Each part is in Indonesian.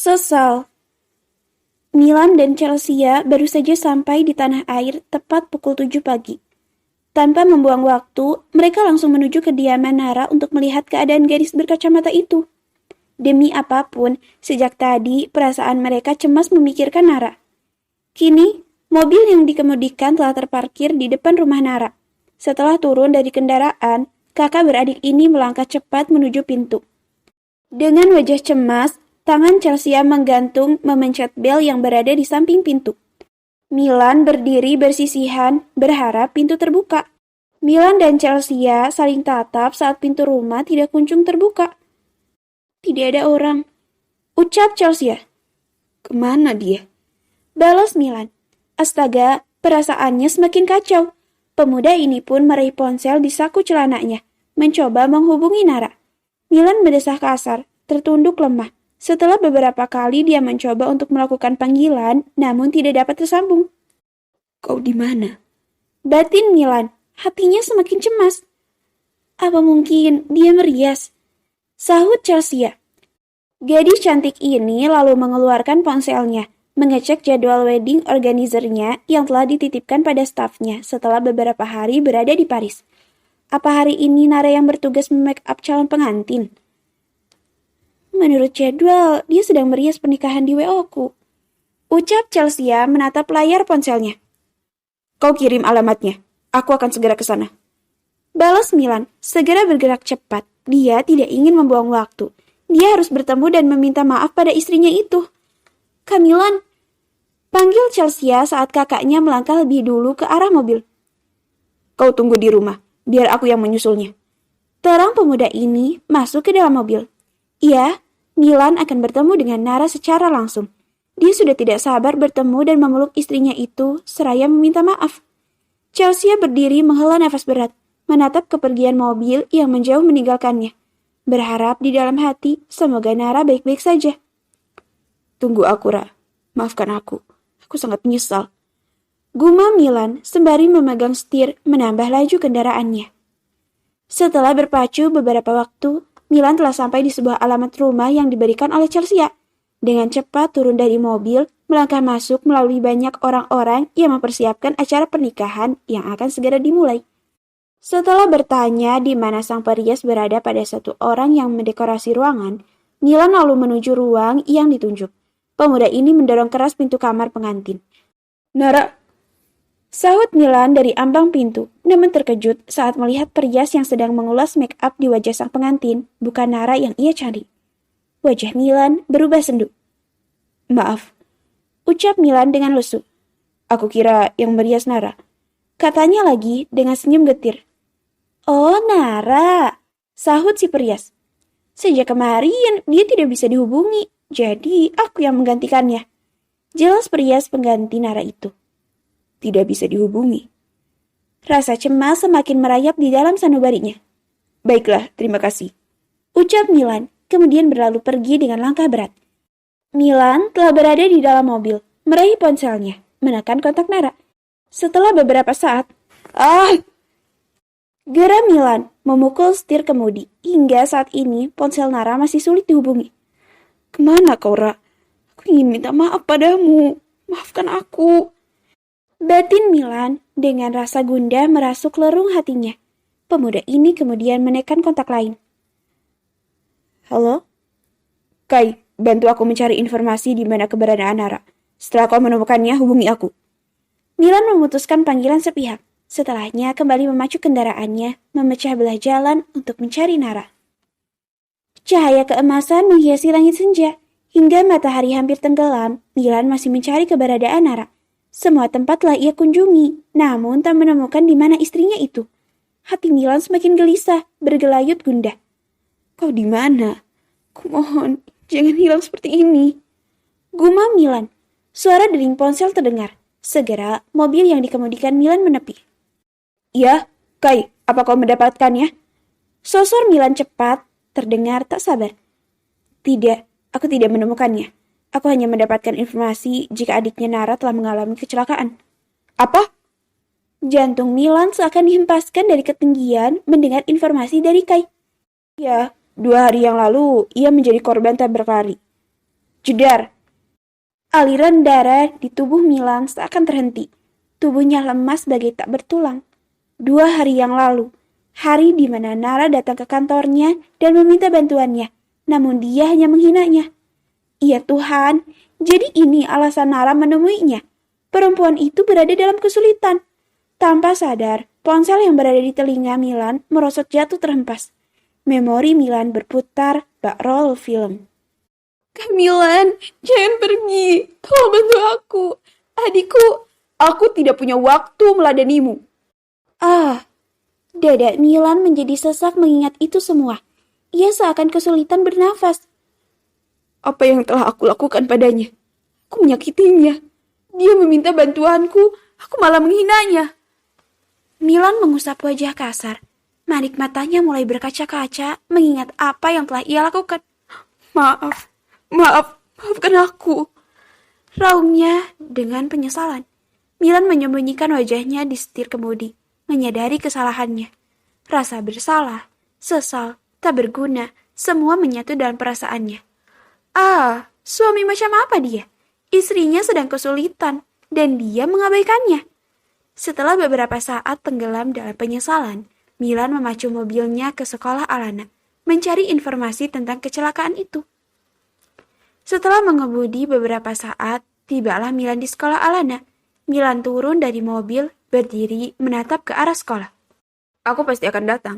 Sesal. Milan dan Chelsea baru saja sampai di tanah air tepat pukul 7 pagi. Tanpa membuang waktu, mereka langsung menuju kediaman Nara untuk melihat keadaan gadis berkacamata itu. Demi apapun, sejak tadi perasaan mereka cemas memikirkan Nara. Kini, mobil yang dikemudikan telah terparkir di depan rumah Nara. Setelah turun dari kendaraan, kakak beradik ini melangkah cepat menuju pintu. Dengan wajah cemas, tangan Chelsea menggantung memencet bel yang berada di samping pintu. Milan berdiri bersisihan, berharap pintu terbuka. Milan dan Chelsea saling tatap saat pintu rumah tidak kunjung terbuka. Tidak ada orang, ucap Chelsea. Kemana dia? Balas Milan. Astaga, perasaannya semakin kacau. Pemuda ini pun meraih ponsel di saku celananya, mencoba menghubungi Nara. Milan berdesah kasar, tertunduk lemah. Setelah beberapa kali dia mencoba untuk melakukan panggilan, namun tidak dapat tersambung. Kau di mana? Batin Milan, hatinya semakin cemas. Apa mungkin dia merias? Sahut Chelsea. Gadis cantik ini lalu mengeluarkan ponselnya, mengecek jadwal wedding organizernya yang telah dititipkan pada stafnya setelah beberapa hari berada di Paris. Apa hari ini Nara yang bertugas memake up calon pengantin? Menurut jadwal, dia sedang merias pernikahan di WO-ku. Ucap Chelsea menatap layar ponselnya. Kau kirim alamatnya, aku akan segera ke sana. Balas Milan, segera bergerak cepat. Dia tidak ingin membuang waktu. Dia harus bertemu dan meminta maaf pada istrinya itu. Milan, panggil Chelsea saat kakaknya melangkah lebih dulu ke arah mobil. Kau tunggu di rumah, biar aku yang menyusulnya. Terang pemuda ini masuk ke dalam mobil. Iya, Milan akan bertemu dengan Nara secara langsung. Dia sudah tidak sabar bertemu dan memeluk istrinya itu seraya meminta maaf. Chelsea berdiri menghela nafas berat, menatap kepergian mobil yang menjauh meninggalkannya. Berharap di dalam hati semoga Nara baik-baik saja. Tunggu aku, Ra. Maafkan aku. Aku sangat menyesal. Gumam Milan sembari memegang setir menambah laju kendaraannya. Setelah berpacu beberapa waktu, Milan telah sampai di sebuah alamat rumah yang diberikan oleh Chelsea. Dengan cepat turun dari mobil, melangkah masuk melalui banyak orang-orang yang mempersiapkan acara pernikahan yang akan segera dimulai. Setelah bertanya di mana sang perias berada pada satu orang yang mendekorasi ruangan, Milan lalu menuju ruang yang ditunjuk. Pemuda ini mendorong keras pintu kamar pengantin. Nara, sahut Milan dari ambang pintu, namun terkejut saat melihat perias yang sedang mengulas make up di wajah sang pengantin, bukan Nara yang ia cari. Wajah Milan berubah sendu. Maaf, ucap Milan dengan lesu. Aku kira yang merias Nara. Katanya lagi dengan senyum getir. Oh, Nara, sahut si perias. Sejak kemarin dia tidak bisa dihubungi, jadi aku yang menggantikannya. Jelas perias pengganti Nara itu. Tidak bisa dihubungi. Rasa cemas semakin merayap di dalam sanubarinya. Baiklah, terima kasih. Ucap Milan, kemudian berlalu pergi dengan langkah berat. Milan telah berada di dalam mobil, meraih ponselnya, menekan kontak Nara. Setelah beberapa saat, geram Milan memukul setir kemudi. Hingga saat ini ponsel Nara masih sulit dihubungi. Kemana kau, Ra? Aku ingin minta maaf padamu. Maafkan aku. Batin Milan dengan rasa gundah merasuk lorong hatinya. Pemuda ini kemudian menekan kontak lain. Halo? Kai, bantu aku mencari informasi di mana keberadaan Nara. Setelah kau menemukannya, hubungi aku. Milan memutuskan panggilan sepihak. Setelahnya kembali memacu kendaraannya, memecah belah jalan untuk mencari Nara. Cahaya keemasan menghiasi langit senja. Hingga matahari hampir tenggelam, Milan masih mencari keberadaan Nara. Semua tempat telah ia kunjungi, namun tak menemukan di mana istrinya itu. Hati Milan semakin gelisah, bergelayut gundah. Kau di mana? Kumohon, jangan hilang seperti ini. Gumam Milan. Suara dering ponsel terdengar. Segera, mobil yang dikemudikan Milan menepi. Ya, Kai, apa kau mendapatkannya? Sosor Milan cepat, terdengar tak sabar. Tidak, aku tidak menemukannya. Aku hanya mendapatkan informasi jika adiknya Nara telah mengalami kecelakaan. Apa? Jantung Milan seakan dihempaskan dari ketinggian mendengar informasi dari Kai. Ya, 2 hari yang lalu ia menjadi korban tabrak lari. Jedar. Aliran darah di tubuh Milan seakan terhenti. Tubuhnya lemas bagai tak bertulang. 2 hari yang lalu, hari di mana Nara datang ke kantornya dan meminta bantuannya, namun dia hanya menghinanya. Ya Tuhan, jadi ini alasan Nara menemuinya. Perempuan itu berada dalam kesulitan. Tanpa sadar, ponsel yang berada di telinga Milan merosot jatuh terhempas. Memori Milan berputar bak roll film. Milan, jangan pergi. Tolong bantu aku. Adikku, aku tidak punya waktu meladenimu. Dada Milan menjadi sesak mengingat itu semua. Ia seakan kesulitan bernafas. Apa yang telah aku lakukan padanya? Aku menyakitinya. Dia meminta bantuanku, aku malah menghinanya. Milan mengusap wajah kasar. Manik matanya mulai berkaca-kaca mengingat apa yang telah ia lakukan. Maafkan aku. Raungnya dengan penyesalan. Milan menyembunyikan wajahnya di setir kemudi, menyadari kesalahannya. Rasa bersalah, sesal, tak berguna, semua menyatu dalam perasaannya. Suami macam apa dia? Istrinya sedang kesulitan, dan dia mengabaikannya. Setelah beberapa saat tenggelam dalam penyesalan, Milan memacu mobilnya ke sekolah Alana, mencari informasi tentang kecelakaan itu. Setelah mengemudi beberapa saat, tibalah Milan di sekolah Alana. Milan turun dari mobil, berdiri, menatap ke arah sekolah. Aku pasti akan datang.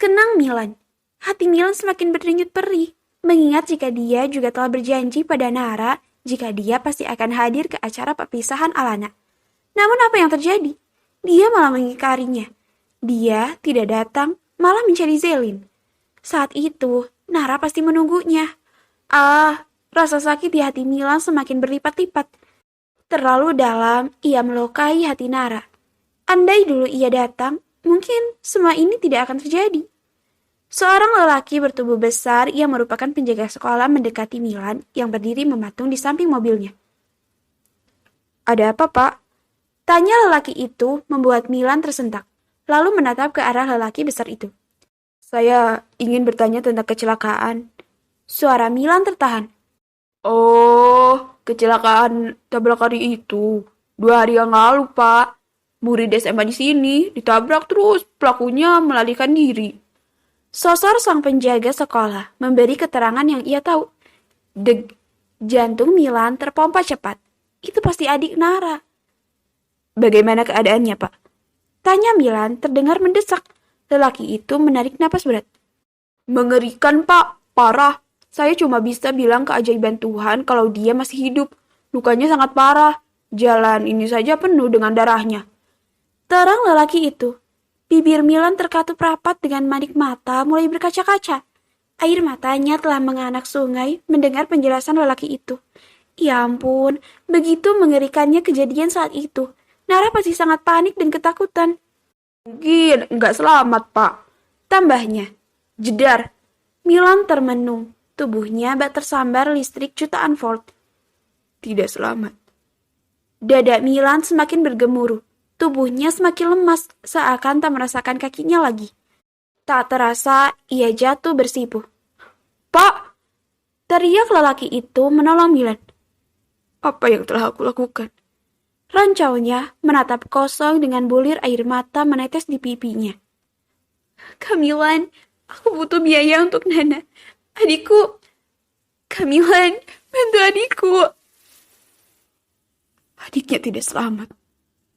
Kenang Milan. Hati Milan semakin berdenyut perih, mengingat jika dia juga telah berjanji pada Nara jika dia pasti akan hadir ke acara perpisahan Alana. Namun apa yang terjadi? Dia malah mengingkarinya. Dia tidak datang, malah mencari Zelin. Saat itu, Nara pasti menunggunya. Rasa sakit di hati Milan semakin berlipat-lipat. Terlalu dalam, ia melukai hati Nara. Andai dulu ia datang, mungkin semua ini tidak akan terjadi. Seorang lelaki bertubuh besar yang merupakan penjaga sekolah mendekati Milan yang berdiri mematung di samping mobilnya. Ada apa, Pak? Tanya lelaki itu membuat Milan tersentak, lalu menatap ke arah lelaki besar itu. Saya ingin bertanya tentang kecelakaan. Suara Milan tertahan. Oh, kecelakaan tabrak hari itu. 2 hari yang lalu, Pak. Murid SMA di sini ditabrak terus pelakunya melarikan diri. Sosor sang penjaga sekolah memberi keterangan yang ia tahu. Deg, jantung Milan terpompa cepat. Itu pasti adik Nara. Bagaimana keadaannya, Pak? Tanya Milan terdengar mendesak. Lelaki itu menarik napas berat. Mengerikan, Pak. Parah. Saya cuma bisa bilang keajaiban Tuhan kalau dia masih hidup. Lukanya sangat parah. Jalan ini saja penuh dengan darahnya. Terang lelaki itu. Bibir Milan terkatup rapat dengan manik mata mulai berkaca-kaca. Air matanya telah menganak sungai mendengar penjelasan lelaki itu. Ya ampun, begitu mengerikannya kejadian saat itu. Nara pasti sangat panik dan ketakutan. Mungkin nggak selamat, Pak. Tambahnya. Jedar. Milan termenung. Tubuhnya bak tersambar listrik jutaan volt. Tidak selamat. Dada Milan semakin bergemuruh. Tubuhnya semakin lemas, seakan tak merasakan kakinya lagi. Tak terasa, ia jatuh bersimpuh. Pak! Teriak lelaki itu menolong Milan. Apa yang telah aku lakukan? Rancaunya menatap kosong dengan bulir air mata menetes di pipinya. Kamilan, aku butuh biaya untuk Nana. Adikku, Kamilan, bantu adikku. Adiknya tidak selamat.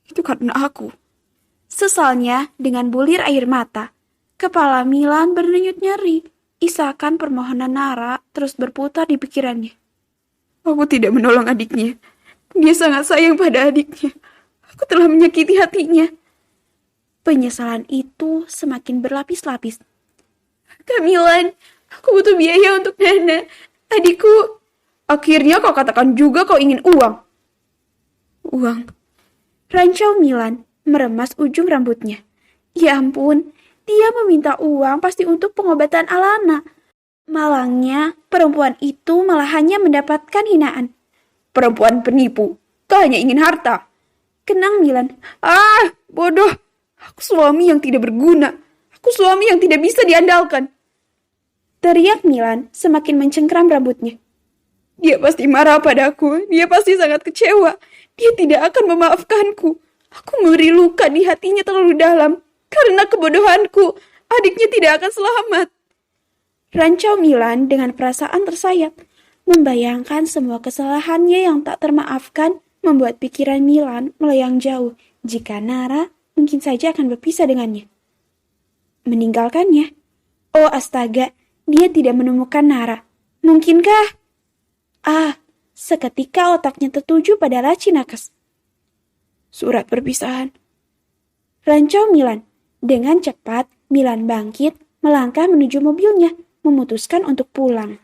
Itu karena aku. Sesalnya dengan bulir air mata, kepala Milan berdenyut nyeri. Isakan permohonan Nara terus berputar di pikirannya. Aku tidak menolong adiknya. Dia sangat sayang pada adiknya. Aku telah menyakiti hatinya. Penyesalan itu semakin berlapis-lapis. Kamilan, aku butuh biaya untuk Nana. Adikku. Akhirnya kau katakan juga kau ingin uang. Uang. Rancau Milan meremas ujung rambutnya. Ya ampun, dia meminta uang pasti untuk pengobatan Alana. Malangnya, perempuan itu malah hanya mendapatkan hinaan. Perempuan penipu, kau hanya ingin harta. Kenang Milan. Bodoh. Aku suami yang tidak berguna. Aku suami yang tidak bisa diandalkan. Teriak Milan semakin mencengkram rambutnya. Dia pasti marah padaku. Dia pasti sangat kecewa. Dia tidak akan memaafkanku. Aku memberi luka di hatinya terlalu dalam. Karena kebodohanku, adiknya tidak akan selamat. Rancau Milan dengan perasaan tersayat. Membayangkan semua kesalahannya yang tak termaafkan membuat pikiran Milan melayang jauh jika Nara mungkin saja akan berpisah dengannya. Meninggalkannya. Oh astaga, dia tidak menemukan Nara. Mungkinkah? Seketika otaknya tertuju pada laci nakas. Surat perpisahan. Rancau Milan. Dengan cepat, Milan bangkit, melangkah menuju mobilnya, memutuskan untuk pulang.